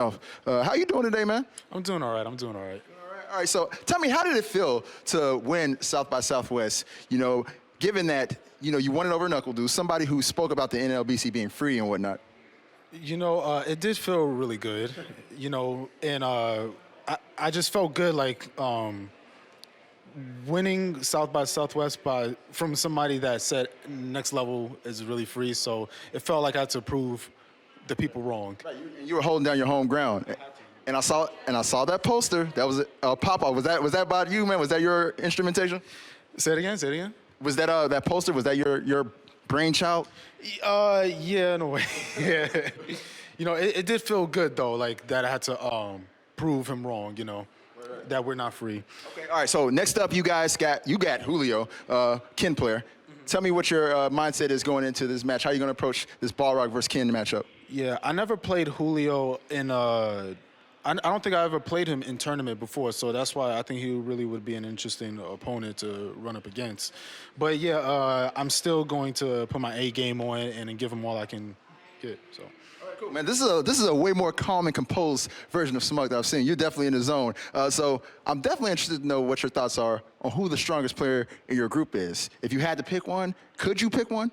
How you doing today, man? I'm doing all right. I'm doing all right. All right, so tell me, how did it feel to win South by Southwest? You know, given that, you know, you won it over Knuckle Dude, somebody who spoke about the NLBC being free and whatnot. You know, it did feel really good, you know, and I just felt good, like, winning South by Southwest from somebody that said next level is really free, so it felt like I had to prove the people wrong. Right, you were holding down your home ground. And I saw that poster. That was Papa. Was that about you, man? Was that your instrumentation? Say it again. Say it again. Was that that poster? Was that your brainchild? Yeah, in a way. Yeah. You know, it did feel good though, like that I had to prove him wrong. You know, that we're not free. Okay. All right. So next up, you got Julio, Ken player. Tell me what your mindset is going into this match. How are you going to approach this Balrog versus Ken matchup? Yeah, I never played Julio in I don't think I ever played him in tournament before, so that's why I think he really would be an interesting opponent to run up against. But yeah, I'm still going to put my A game on and give him all I can get. So. All right, cool, man. This is a way more calm and composed version of Smug that I've seen. You're definitely in the zone. So I'm definitely interested to know what your thoughts are on who the strongest player in your group is. If you had to pick one, could you pick one?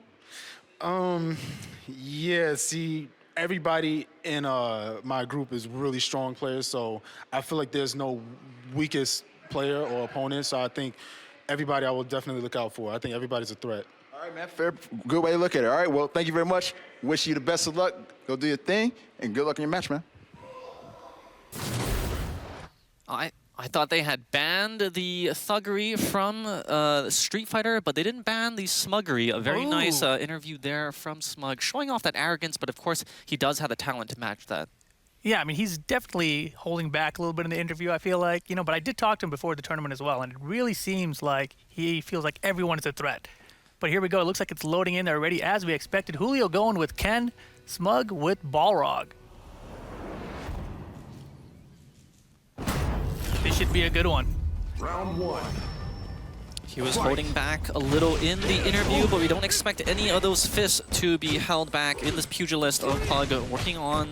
Yeah. See. Everybody in my group is really strong players, so I feel like there's no weakest player or opponent, so I think everybody I will definitely look out for. I think everybody's a threat. All right, man. Fair, good way to look at it. All right, well, thank you very much. Wish you the best of luck. Go do your thing, and good luck in your match, man. I thought they had banned the thuggery from Street Fighter, but they didn't ban the smuggery. A very nice interview there from Smug, showing off that arrogance, but of course he does have the talent to match that. Yeah, I mean, he's definitely holding back a little bit in the interview, I feel like, you know, but I did talk to him before the tournament as well, and it really seems like he feels like everyone is a threat. But here we go. It looks like it's loading in there already, as we expected. Julio going with Ken, Smug with Balrog. This should be a good one. Round one. He was holding back a little in the interview, but we don't expect any of those fists to be held back in this pugilist of Pug working on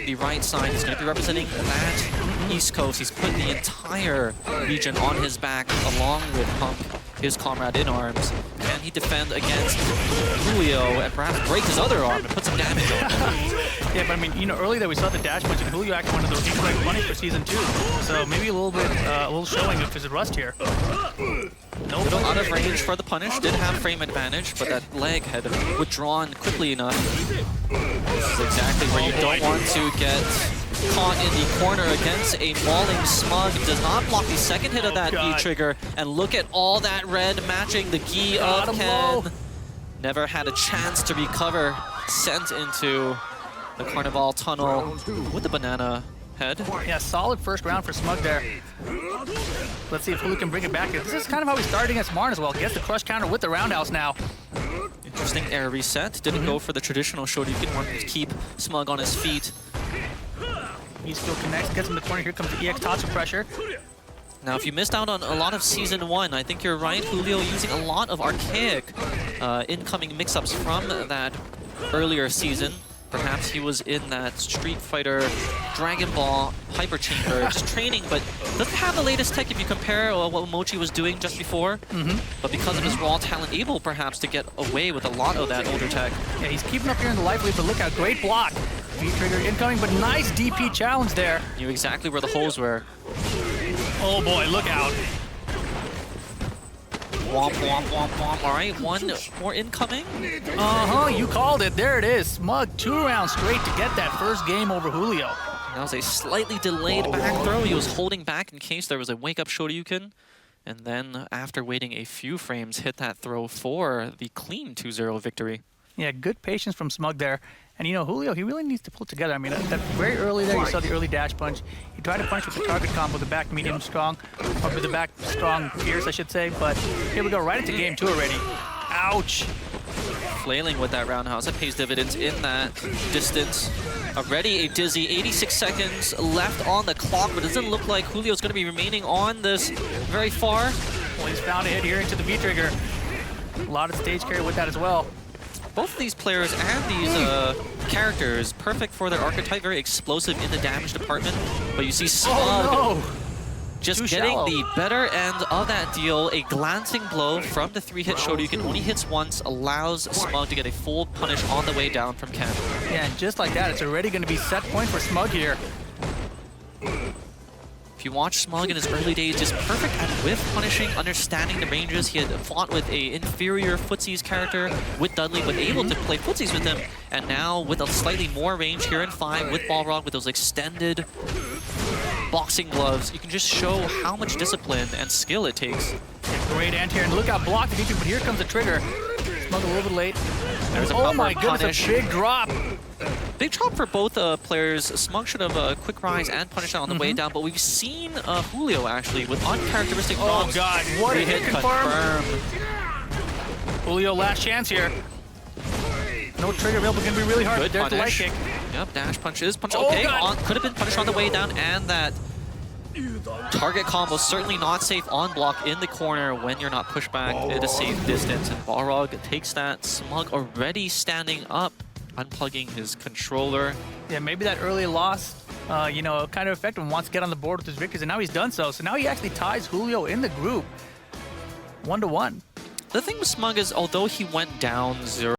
the right side. He's going to be representing that East Coast. He's put the entire region on his back along with Punk, his comrade in arms. Can he defend against Julio and perhaps break his other arm and put some damage on him? Yeah, but I mean, you know, earlier we saw the dash punch, and Julio actually one of those incorrect money for Season 2. So maybe a little showing of his rust here. No, out of range for the punish. Did have frame advantage, but that leg had withdrawn quickly enough. This is exactly where you don't want to get caught in the corner against a mauling Smug. Does not block the second hit of that V trigger, and look at all that red matching the gi of Ken. Never had a chance to recover. Sent into the Carnival tunnel with the banana head. Yeah, solid first round for Smug there. Let's see if Julio can bring it back. This is kind of how he started against Marn as well. Gets the crush counter with the roundhouse now. Interesting air reset. Didn't go for the traditional Shoryuken, wanted to keep Smug on his feet. He still connects, gets in the corner. Here comes the EX Tatsu pressure. Now, if you missed out on a lot of Season 1, I think you're right. Julio using a lot of archaic incoming mix-ups from that earlier season. Perhaps he was in that Street Fighter Dragon Ball Hyper Chamber just training, but doesn't have the latest tech if you compare what Mochi was doing just before. But because of his raw talent, able perhaps to get away with a lot of that older tech. Yeah, he's keeping up here in the life lead, but look out, great block. V-trigger incoming, but nice DP challenge there. Knew exactly where the holes were. Oh boy, look out. Womp, womp, womp, womp. All right, one more incoming. You called it. There it is. Smug 2 rounds straight to get that first game over Julio. That was a slightly delayed back throw. He was holding back in case there was a wake-up Shoryuken. And then, after waiting a few frames, hit that throw for the clean 2-0 victory. Yeah, good patience from Smug there. And you know, Julio, he really needs to pull it together. I mean, that very early there, you saw the early dash punch. He tried to punch with the target combo, the back medium strong, or with the back strong fierce, I should say. But here we go, right into game 2 already. Ouch. Flailing with that roundhouse. That pays dividends in that distance. Already a dizzy 86 seconds left on the clock, but it doesn't look like Julio's going to be remaining on this very far. Well, he's found a hit here into the V-trigger. A lot of stage carry with that as well. both of these players and these characters, perfect for their archetype, very explosive in the damage department. But you see Smug just Too getting shallow. the better end of that deal. A glancing blow from the 3-hit Shoryuken, only hits once, allows Smug to get a full punish on the way down from Ken. Yeah, and just like that, it's already going to be set point for Smug here. If you watch Smug in his early days, just perfect at whiff punishing, understanding the ranges. He had fought with a inferior footsies character with Dudley, but able to play footsies with him. And now with a slightly more range here in 5 with Balrog, with those extended boxing gloves, you can just show how much discipline and skill it takes. Great anti here, and look out, blocked the but here comes the trigger. Smug a little bit late. There's a Oh my proper goodness, punish. a big drop. Big drop for both players. Smug should have quick rise and punish that on the way down, but we've seen Julio actually with uncharacteristic Oh drops. God, what a hit confirm. confirmed. Julio, last chance here. No trigger available, gonna be really hard. Good There's the leg punish. kick. Yep, dash punch is punch. Oh, Okay, God. could have been punished on the way down, and that target combo certainly not safe on block in the corner when you're not pushed back at a safe distance. And Balrog takes that. Smug already standing up, unplugging his controller. Yeah, maybe that early loss, kind of affected him. Wants to get on the board with his victories, and now he's done so. So now he actually ties Julio in the group, 1-1. The thing with Smug is, although he went down 0